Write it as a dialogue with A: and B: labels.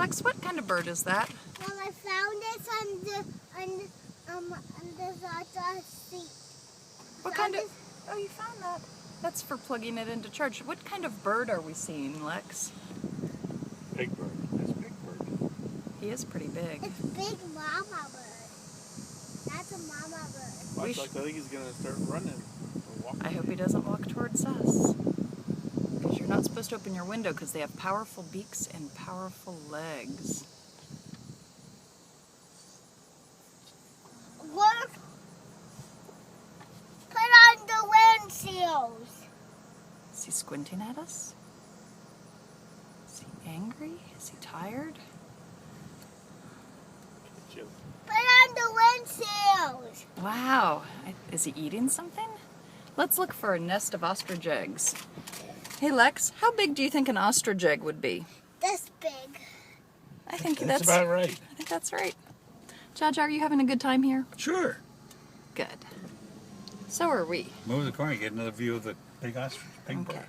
A: Lex, what kind of bird is that?
B: Well, I found it under the seat.
A: What kind of... Oh, you found that. That's for plugging it into charge. What kind of bird are we seeing, Lex?
C: Big bird. That's a big bird.
A: He is pretty big.
B: It's big Momma Bird. That's a Momma Bird.
C: Well, I think he's going to start running or walking.
A: I hope he doesn't walk towards us. Because you're not supposed to open your window because they have powerful beaks and powerful legs.
B: Look! Put on the windshields.
A: Is he squinting at us? Is he angry? Is he tired?
C: Jim.
B: Put on the windshields.
A: Wow. Is he eating something? Let's look for a nest of ostrich eggs. Hey Lex, how big do you think an ostrich egg would be?
B: This big.
A: I think
C: That's about right.
A: I think that's right. Jaja, are you having a good time here?
D: Sure.
A: Good. So are we.
D: Move the corner, get another view of the big ostrich, big
A: Okay.
D: bird.